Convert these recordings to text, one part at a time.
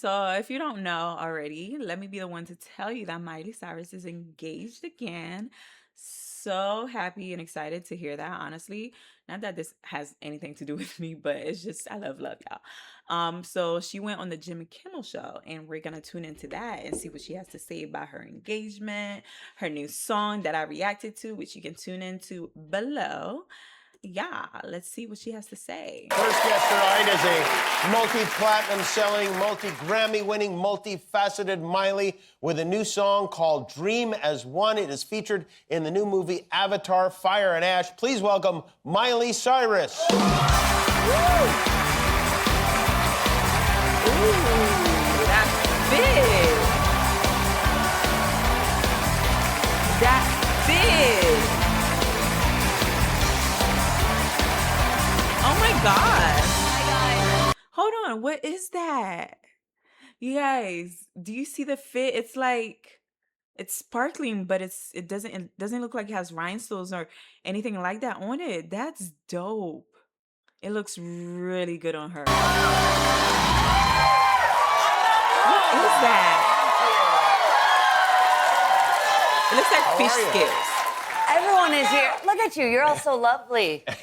So, if you don't know already, let me be the one to tell you that Miley Cyrus is engaged again. So happy and excited to hear that, honestly. Not that this has anything to do with me, but it's just I love y'all. So she went on the Jimmy Kimmel show, and we're gonna tune into that and see what she has to say about her engagement, her new song that I reacted to, which you can tune into below. Yeah, let's see what she has to say. First guest tonight is a multi-platinum selling, multi-Grammy winning, multifaceted Miley with a new song called Dream as One. It is featured in the new movie Avatar, Fire and Ash. Please welcome Miley Cyrus. Ooh, that's big. That's big. Oh my God. Hi, guys. Hold on. What is that? You guys, do you see the fit? It's like it's sparkling, but it doesn't look like it has rhinestones or anything like that on it. That's dope. It looks really good on her. What is that? It looks like How fish are you? scales. Everyone is here. Look at you. You're all so lovely. You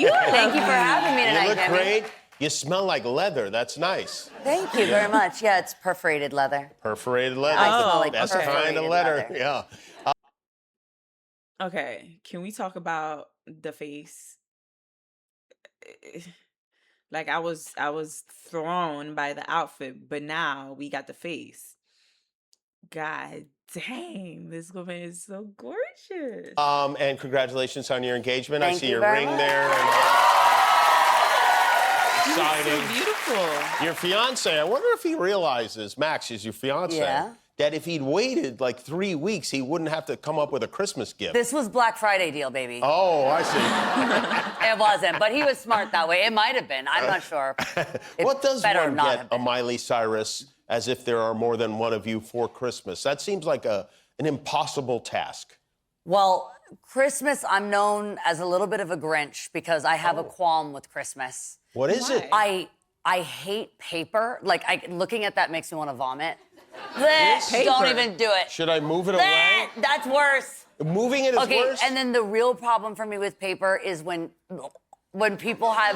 Thank you for having me You tonight, look Demi. great. You smell like leather. That's nice. Thank you very much. Yeah, it's perforated leather. Perforated leather. I smell like Best kind of perforated leather. leather. Yeah. Okay, can we talk about the face? Like I was thrown by the outfit, but now we got the face. God dang, this woman is so gorgeous. And congratulations on your engagement. I Thank see you your very ring much. there. She's so Exciting. beautiful. Your fiance, I wonder if he realizes, Max is your fiance, Yeah. that if he'd waited like 3 weeks, he wouldn't have to come up with a Christmas gift. This was Black Friday deal, baby. Oh, I see. It wasn't, but he was smart that way. It might have been. I'm not sure. What does better one not get have a been. Miley Cyrus as if there are more than one of you for Christmas? That seems like an impossible task. Well, Christmas, I'm known as a little bit of a Grinch because I have a qualm with Christmas. What is it? Why? I hate paper. Like, looking at that makes me want to vomit. Blech, Paper. don't even do it. Should I move it away? Blech, that's worse. Moving it is Okay, worse? and then the real problem for me with paper is when people have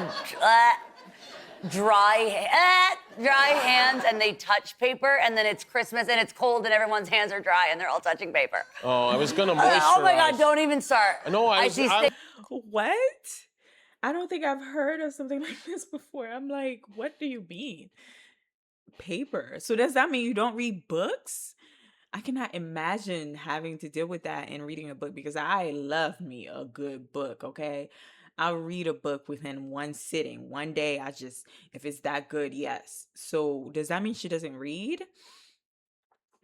dry hands and they touch paper, and then it's Christmas and it's cold and everyone's hands are dry and they're all touching paper. Oh, I was gonna moisturize. Oh my God, don't even start. No, I see was- What? I don't think I've heard of something like this before. I'm like, what do you mean? Paper. So does that mean you don't read books? I cannot imagine having to deal with that and reading a book because I love me a good book, okay? I'll read a book within one sitting. One day, if it's that good, yes. So does that mean she doesn't read?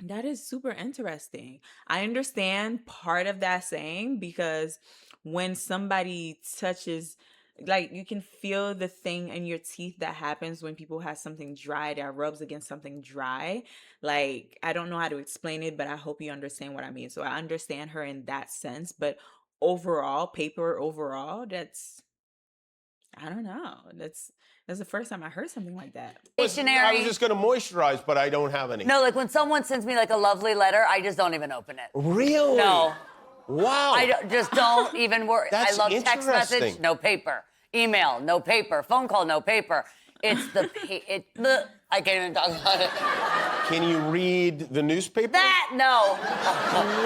That is super interesting. I understand part of that saying because when somebody touches, like you can feel the thing in your teeth that happens when people have something dry that rubs against something dry. Like, I don't know how to explain it, but I hope you understand what I mean. So I understand her in that sense, but overall, paper overall, I don't know. That's the first time I heard something like that. I Dictionary. was just gonna moisturize, but I don't have any. No, like when someone sends me like a lovely letter, I just don't even open it. Really? No. Wow. Just don't even worry. I That's love text message, interesting. no paper. Email, no paper. Phone call, no paper. It's I can't even talk about it. Can you read the newspaper? That, no.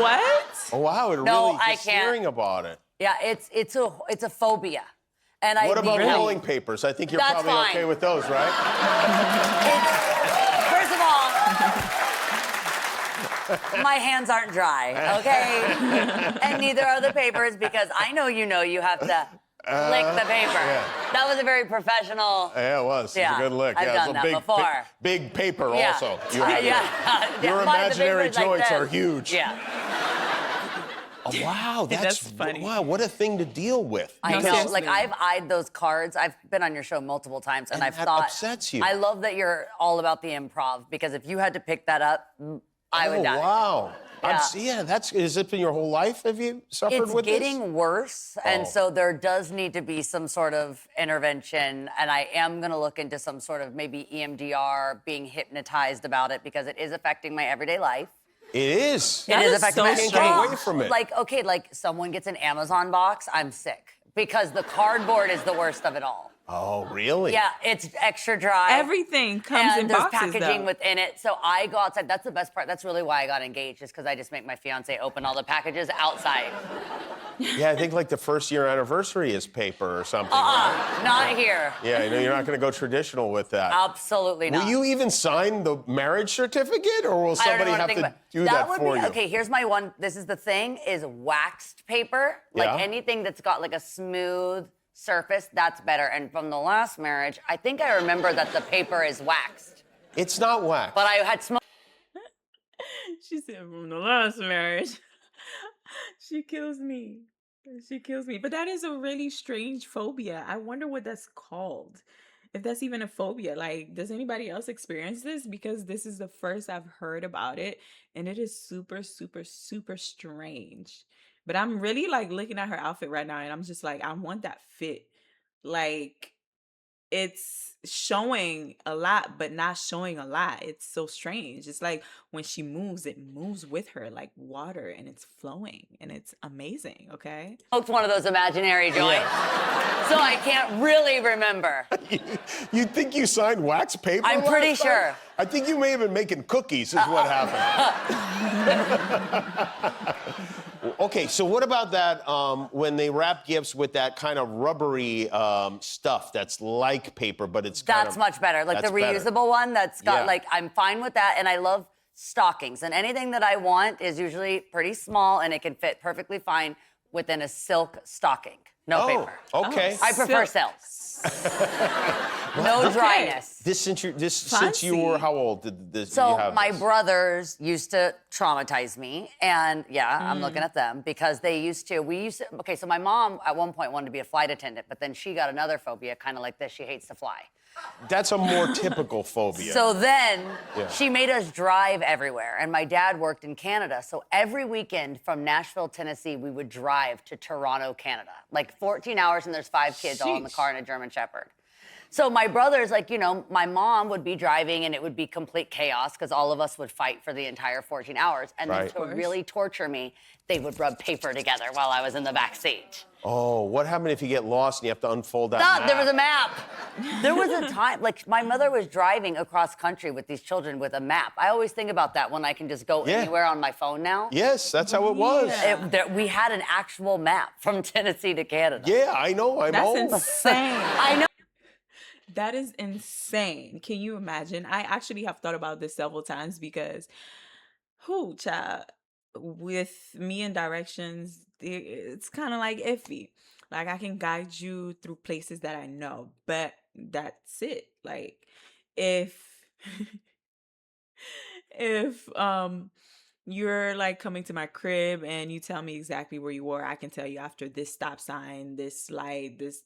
What? Oh, wow, it No, really, I just can't. hearing about it. Yeah, it's a phobia. And What about need help. rolling papers? I think you're That's probably fine. okay with those, right? First of all, my hands aren't dry, okay? And neither are the papers because I know you have to lick the paper. yeah. That was a very professional. Yeah, it was. Yeah, It was a good lick. I've yeah, done it's a that big, before. Big paper Yeah. also. You have Yeah. Your Mine, the paper imaginary is like joints this. are huge. Yeah. Oh, wow, That's funny. Wow, what a thing to deal with. I No, know. seriously. Like I've eyed those cards. I've been on your show multiple times, and I've that thought upsets you. I love that you're all about the improv because if you had to pick that up, I would die. Wow. Yeah. Has it been your whole life? Have you suffered It's with this? getting worse, and so there does need to be some sort of intervention, and I am going to look into some sort of maybe EMDR, being hypnotized about it, because it is affecting my everyday life. It is. It is affecting my Can't get away from it. Like, okay, like someone gets an Amazon box, I'm sick, because the cardboard is the worst of it all. Oh, really? Yeah, it's extra dry. Everything comes in and there's boxes, packaging though. within it. So I go outside. That's the best part. That's really why I got engaged, is because I just make my fiance open all the packages outside. Yeah, I think like the first year anniversary is paper or something. Right? Not here. Yeah, I know you're not going to go traditional with that. Absolutely not. Will you even sign the marriage certificate, or will somebody have to do that for you? Okay, here's my one. This is the thing: is waxed paper. Like Yeah. anything that's got like a smooth surface, that's better. And from the last marriage, I think I remember that the paper is waxed. It's not wax. But I had smoke. She said from the last marriage. She kills me. She kills me. But that is a really strange phobia. I wonder what that's called. If that's even a phobia. Like, does anybody else experience this? Because this is the first I've heard about it. And it is super, super, super strange. But I'm really like looking at her outfit right now, and I'm just like, I want that fit. Like, it's showing a lot, but not showing a lot. It's so strange. It's like when she moves, it moves with her like water, and it's flowing, and it's amazing. Okay. Smoked one of those imaginary joints, so I can't really remember. You think you signed wax paper? I'm pretty last time? sure. I think you may have been making cookies, is what happened. Okay, so what about that when they wrap gifts with that kind of rubbery stuff that's like paper, but it's kind That's of... much better. Like the that's better. reusable one that's got Yeah. like, I'm fine with that. And I love stockings. And anything that I want is usually pretty small, and it can fit perfectly fine within a silk stocking. No paper. Okay. I prefer silk. No dryness. Since you Fancy. were how old did this? So you have my this? brothers used to traumatize me, and yeah, I'm looking at them because okay, so my mom at one point wanted to be a flight attendant, but then she got another phobia, kind of like this. She hates to fly. That's a more typical phobia. So then Yeah. she made us drive everywhere, and my dad worked in Canada. So every weekend from Nashville, Tennessee, we would drive to Toronto, Canada. Like 14 hours, and there's 5 kids all in the Sheesh. car and a German Shepherd. So my brothers, like, you know, my mom would be driving, and it would be complete chaos because all of us would fight for the entire 14 hours. And Right. then to really torture me, they would rub paper together while I was in the back seat. Oh, what happened if you get lost and you have to unfold that Stop, map? there was a map. There was a time, like my mother was driving across country with these children with a map. I always think about that when I can just go Yeah. anywhere on my phone now. Yes, that's how it was. Yeah. We had an actual map from Tennessee to Canada. Yeah, I know. I'm That's old. insane. I know. That is insane. Can you imagine? I actually have thought about this several times because, child, with me and directions, it's kind of like iffy. Like I can guide you through places that I know, but that's it. Like if if you're like coming to my crib and you tell me exactly where you were, I can tell you after this stop sign, this light, this,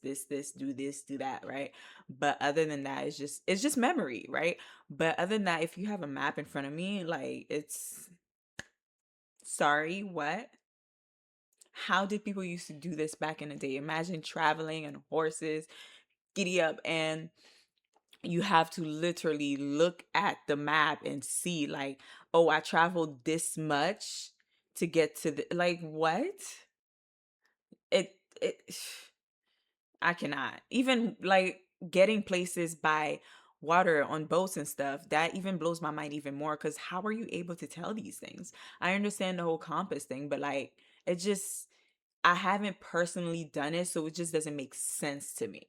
do this, do that, right? But other than that, it's just memory, right? But other than that, if you have a map in front of me, like it's sorry, what? How did people used to do this back in the day? Imagine traveling on horses, giddy up, and you have to literally look at the map and see like, oh, I traveled this much to get to the like what? It I cannot. Even like getting places by water on boats and stuff, that even blows my mind even more because how are you able to tell these things? I understand the whole compass thing, but like it just I haven't personally done it, so it just doesn't make sense to me.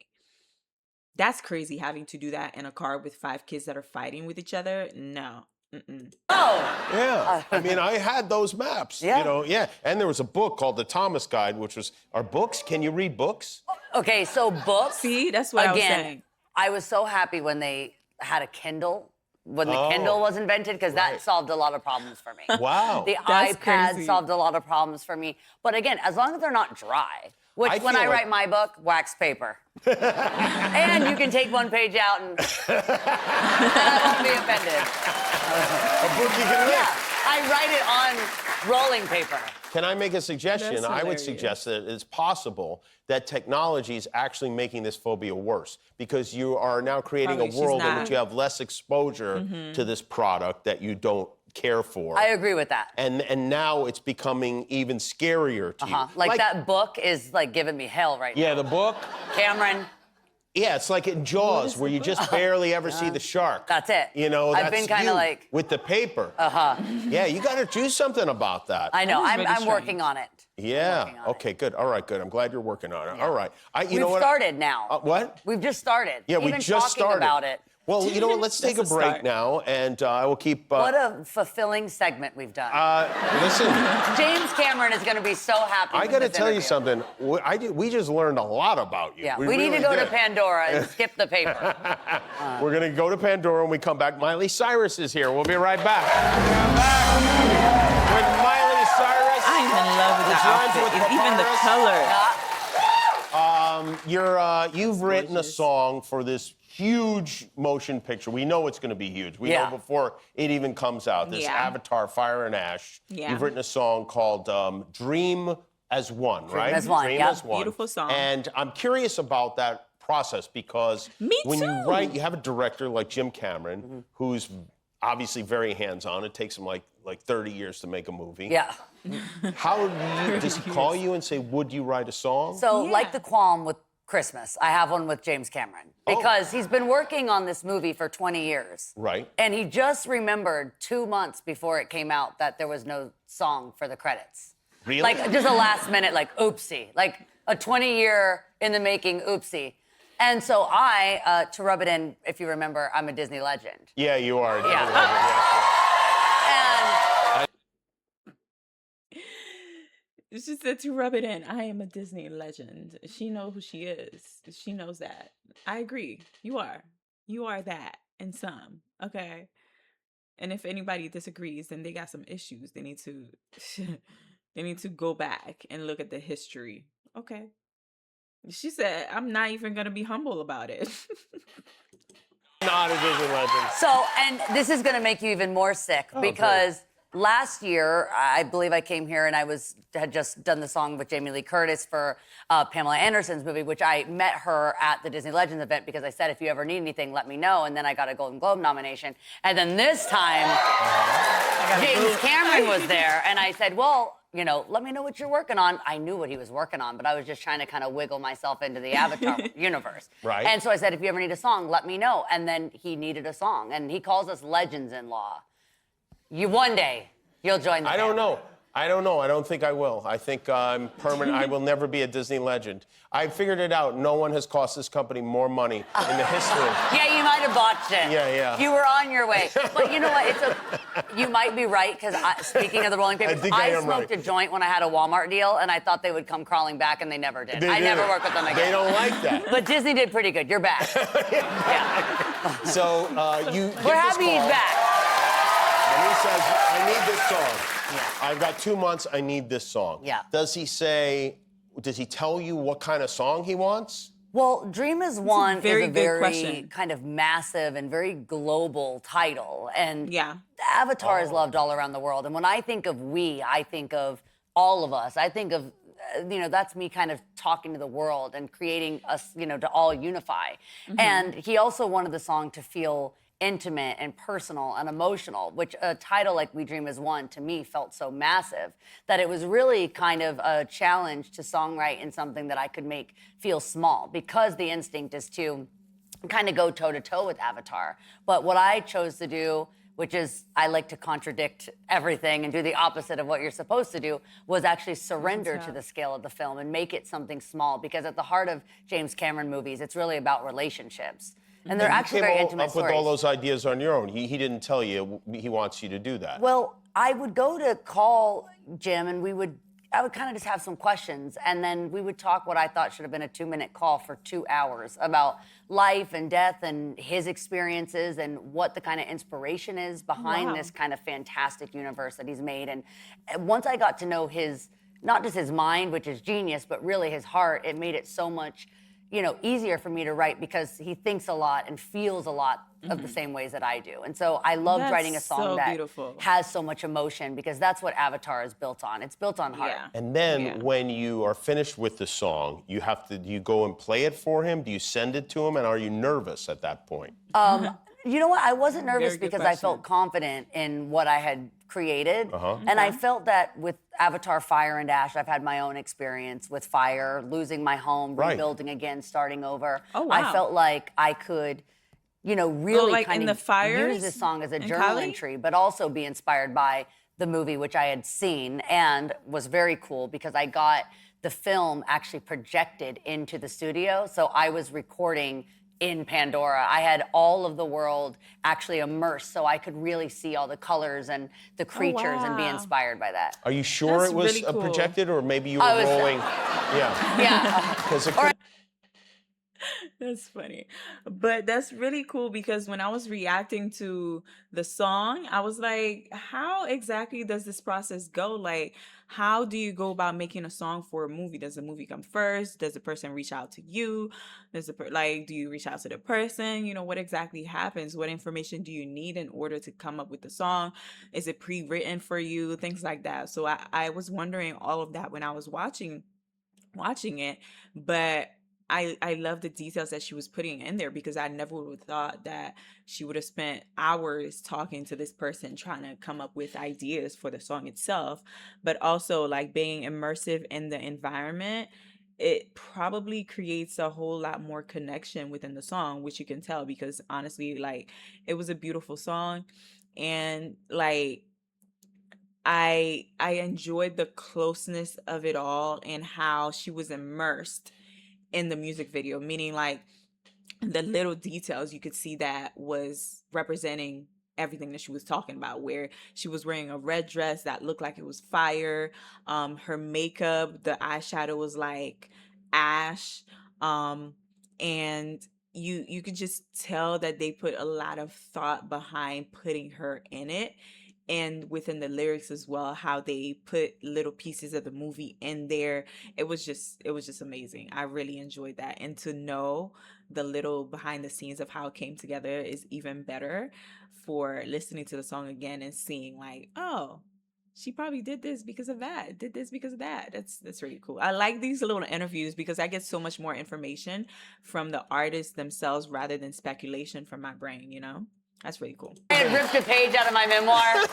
That's crazy having to do that in a car with 5 kids that are fighting with each other. No. Mm-mm. Oh, Yeah, I mean, I had those maps. Yeah. You know, yeah. And there was a book called The Thomas Guide, which was our books. Can you read books? okay, so books. See, that's what I was Again, saying. I was so happy when they had a Kindle, when the Oh, Kindle was invented, because right. that solved a lot of problems for me. Wow. The That's iPad crazy. solved a lot of problems for me. But again, as long as they're not dry, which I when feel I like- write my book, wax paper. And you can take one page out and I won't be offended. A book you can read. Yeah, I I write it on rolling paper. Can I make a suggestion? That's I would hilarious. suggest that it's possible that technology is actually making this phobia worse because you are now creating Probably a she's world in not. which you have less exposure to this product that you don't care for. I agree with that. And now it's becoming even scarier to you. Like that book is like giving me hell right Yeah, now. the book. Cameron, Yeah, it's like in Jaws where you just barely ever see the shark. that's it. You know, I've that's been kinda you like- with the paper. Yeah, you got to do something about that. I know. That is I'm, really I'm strange. working on it. Yeah. working on it. Okay. Good. All right. Good. I'm glad you're working on it. Yeah. All right. You We've know what? started now. What? We've just started. Yeah, we Even just talking started about it. Well, you know what? Let's take a That's a break start. now, and I will keep. What a fulfilling segment we've done. Listen, James Cameron is going to be so happy. I with got to this tell you interview. something. We just learned a lot about you. Yeah, we need really to go to did. Pandora and skip the paper. We're gonna go to Pandora when we come back. Miley Cyrus is here. We'll be right back. We're back with Miley Cyrus. I'm in love with the Which rhymes outfit. with And even the papyrus. color. You've written a gorgeous. song for this huge motion picture. We know it's going to be huge. We Yeah. know before it even comes out. This Yeah. Avatar, Fire and Ash. Yeah. You've written a song called Dream as One, right? as One, Dream yeah. as One. Beautiful song. And I'm curious about that process because Me when you too. write, you have a director like Jim Cameron who's obviously very hands-on. It takes him like 30 years to make a movie. Yeah. How do you, does he call you and say, would you write a song? So, Yeah. like the qualm with Christmas, I have one with James Cameron because he's been working on this movie for 20 years. Right. And he just remembered 2 months before it came out that there was no song for the credits. Really? Like just a last minute, like oopsie, like a 20-year in the making oopsie. And so I, to rub it in, if you remember, I'm a Disney legend. Yeah, you are. Yeah. And She said to rub it in. I am a Disney legend. She knows who she is. She knows that. I agree. You are. You are that in some. Okay. And if anybody disagrees, then they got some issues. They need to they need to go back and look at the history. Okay. She said, I'm not even gonna be humble about it. Not a Disney legend. so, and this is going to make you even more sick because last year, I believe I came here and had just done the song with Jamie Lee Curtis for Pamela Anderson's movie, which I met her at the Disney Legends event because I said, if you ever need anything, let me know. And then I got a Golden Globe nomination. And then this time, James Cameron was there. And I said, well, you know, let me know what you're working on. I knew what he was working on, but I was just trying to kind of wiggle myself into the Avatar universe. Right. And so I said, if you ever need a song, let me know. And then he needed a song. And he calls us legends-in-law. One day, you'll join the I don't family. know. I don't know. I don't think I will. I think I'm permanent. I will never be a Disney legend. I figured it out. No one has cost this company more money in the history. Yeah, you might have botched it. Yeah. You were on your way. But you know what? You might be right, because speaking of the rolling papers, think I am smoked right. a joint when I had a Walmart deal, and I thought they would come crawling back, and they never did. I never worked with them again. They don't like that. But Disney did pretty good. You're back. Yeah. So you. We're happy he's back. And he says, I need this song. Yeah. I've got 2 months. I need this song. Yeah. Does he tell you what kind of song he wants? Well, Dream as One very is a good very question. kind of massive and very global title. And Yeah. Avatar is loved all around the world. And when I think of we, I think of all of us. I think of, that's me kind of talking to the world and creating us, to all unify. And he also wanted the song to feel intimate and personal and emotional, which a title like We Dream as One to me felt so massive that it was really kind of a challenge to songwrite in something that I could make feel small, because the instinct is to kind of go toe to toe with Avatar. But what I chose to do, which is I like to contradict everything and do the opposite of what you're supposed to do, was actually surrender to the scale of the film and make it something small, because at the heart of James Cameron movies, it's really about relationships. And they're actually very intimate up with stories. all those ideas on your own. He didn't tell you he wants you to do that. Well, I would go to call Jim, and I would kind of just have some questions, and then we would talk what I thought should have been a 2-minute call for 2 hours about life and death and his experiences and what the kind of inspiration is behind Wow. this kind of fantastic universe that he's made. And once I got to know not just his mind, which is genius, but really his heart, it made it so much easier for me to write because he thinks a lot and feels a lot of the same ways that I do. And so I loved writing a That's song so that beautiful. has so much emotion because that's what Avatar is built on. It's built on heart. Yeah. And then Yeah. when you are finished with the song, do you go and play it for him? Do you send it to him? And are you nervous at that point? You know what? I wasn't nervous Very good because I felt question. confident in what I had created. And I felt that with Avatar Fire and Ash, I've had my own experience with fire, losing my home, Right. rebuilding again, starting over. Oh, I wow. felt like I could, really like kind in of the fires use this song as a in journal Cali? entry, but also be inspired by the movie, which I had seen and was very cool because I got the film actually projected into the studio. So I was recording in Pandora. I had all of the world actually immersed so I could really see all the colors and the creatures and be wow. inspired by that. Are you sure That's it was really cool. projected, or maybe you were I was- rolling? Yeah. Yeah. 'Cause it could- That's funny. But that's really cool because when I was reacting to the song, I was like, how exactly does this process go? Like, how do you go about making a song for a movie? Does the movie come first? Does the person reach out to you? Do you reach out to the person? What exactly happens? What information do you need in order to come up with the song? Is it pre-written for you? Things like that. So I was wondering all of that when I was watching it, but I love the details that she was putting in there because I never would have thought that she would have spent hours talking to this person trying to come up with ideas for the song itself, but also like being immersive in the environment. It probably creates a whole lot more connection within the song, which you can tell because honestly, like it was a beautiful song, and like I enjoyed the closeness of it all and how she was immersed in the music video, meaning like the little details you could see that was representing everything that she was talking about, where she was wearing a red dress that looked like it was fire. Her makeup, the eyeshadow was like ash. And you could just tell that they put a lot of thought behind putting her in it, and within the lyrics as well, how they put little pieces of the movie in there. It was just amazing. I really enjoyed that, and to know the little behind the scenes of how it came together is even better for listening to the song again and seeing like, oh, she probably did this because of that, did this because of that. That's really cool. I like these little interviews because I get so much more information from the artists themselves rather than speculation from my brain. That's really cool. I had ripped a page out of my memoir.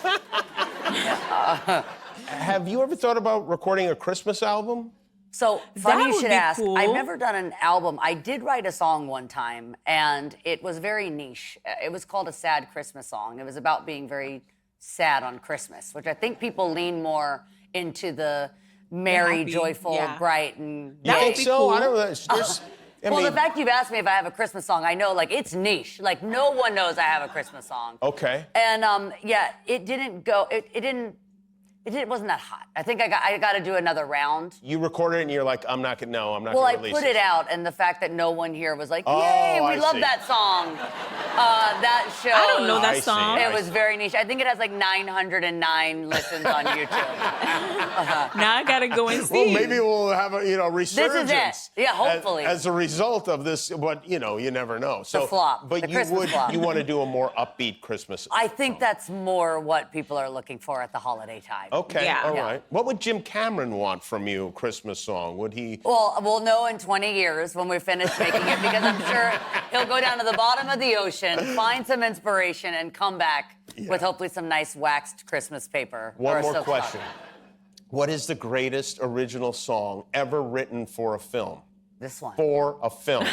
Have you ever thought about recording a Christmas album? So funny you would should be ask. cool. I've never done an album. I did write a song one time, and it was very niche. It was called A Sad Christmas Song. It was about being very sad on Christmas, which I think people lean more into the merry, happy, joyful, yeah. bright, and You That think would be so? cool. I don't know. There's, I well, mean, the fact you've asked me if I have a Christmas song, I know, like, it's niche. Like, no one knows I have a Christmas song. okay. And yeah, it didn't go. It wasn't that hot. I think I got to do another round. You recorded it and you're like, I'm not Well, gonna I release put it out, and the fact that no one here was like, Oh, "Yay, we I love see. that song," that shows. I don't know I that see. song. It was very niche. I think it has like 909 listens on YouTube. Now I gotta go and see. Well, maybe we'll have a resurgence. Yeah, hopefully. As a result of this, but you never know. So, flop, But the you Christmas flop. you want to do a more upbeat Christmas. I think that's more what people are looking for at the holiday time. Okay, Yeah. all Yeah. right. What would Jim Cameron want from you, a Christmas song? Would he? Well, we'll know in 20 years when we're finished making it, because I'm sure he'll go down to the bottom of the ocean, find some inspiration, and come back with hopefully some nice waxed Christmas paper. One or a more silk question. stocking. What is the greatest original song ever written for a film? This one. For a film.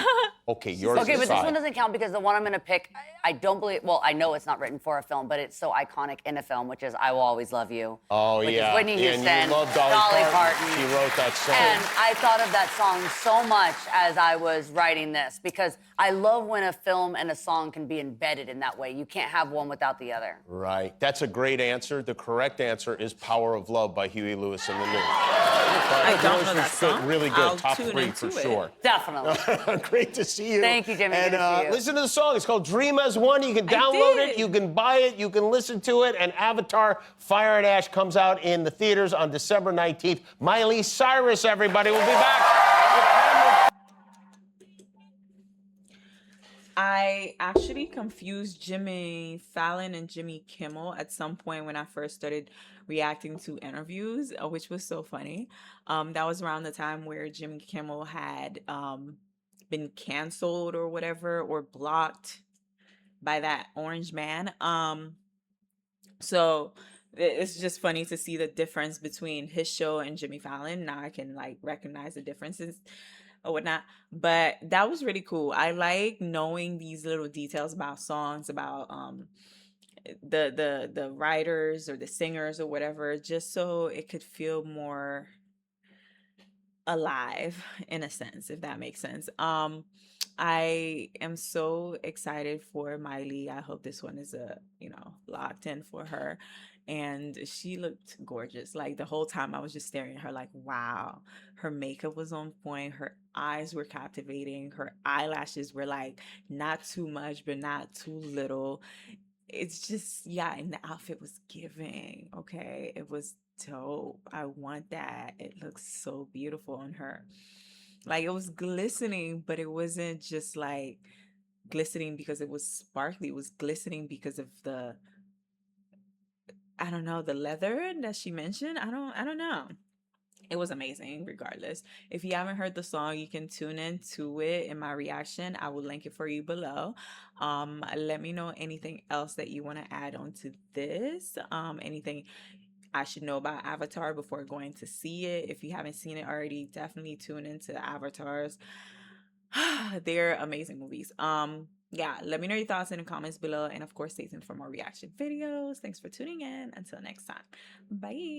Okay, yours Okay, but aside. this one doesn't count because the one I'm going to pick, I don't believe, well, I know it's not written for a film, but it's so iconic in a film, which is I Will Always Love You. Oh, which yeah. is Whitney Yeah, Houston, and you love Dolly Parton. She wrote that song. And I thought of that song so much as I was writing this because I love when a film and a song can be embedded in that way. You can't have one without the other. Right. That's a great answer. The correct answer is Power of Love by Huey Lewis and the News. I don't know that song. Really good. I'll Top tune 3 into for it. sure. Definitely. Great to see you. Thank you, Jimmy. And Good to see you. listen to the song. It's called Dream as One. You can download it. did. You can buy it. You can listen to it. And Avatar Fire and Ash comes out in the theaters on December 19th. Miley Cyrus, everybody. We'll be back. I actually confused Jimmy Fallon and Jimmy Kimmel at some point when I first started reacting to interviews, which was so funny. That was around the time where Jimmy Kimmel had been canceled or whatever, or blocked by that orange man. So it's just funny to see the difference between his show and Jimmy Fallon. Now I can like recognize the differences or whatnot. But that was really cool. I like knowing these little details about songs, about the writers or the singers or whatever, just so it could feel more alive in a sense, if that makes sense. I am so excited for Miley. I hope this one is locked in for her. And she looked gorgeous. Like the whole time I was just staring at her like, wow. Her makeup was on point. Her eyes were captivating. Her eyelashes were like not too much, but not too little. It's just, yeah, and the outfit was giving. Okay. It was dope. I want that. It looks so beautiful on her. Like it was glistening, but it wasn't just like glistening because it was sparkly. It was glistening because of the, I don't know, the leather that she mentioned. I don't know. It was amazing regardless. If you haven't heard the song, you can tune in to it in my reaction. I will link it for you below. Let me know anything else that you want to add on to this. Anything I should know about Avatar before going to see it. If you haven't seen it already, definitely tune into Avatars. They're amazing movies. Yeah, let me know your thoughts in the comments below. And of course, stay tuned for more reaction videos. Thanks for tuning in. Until next time. Bye.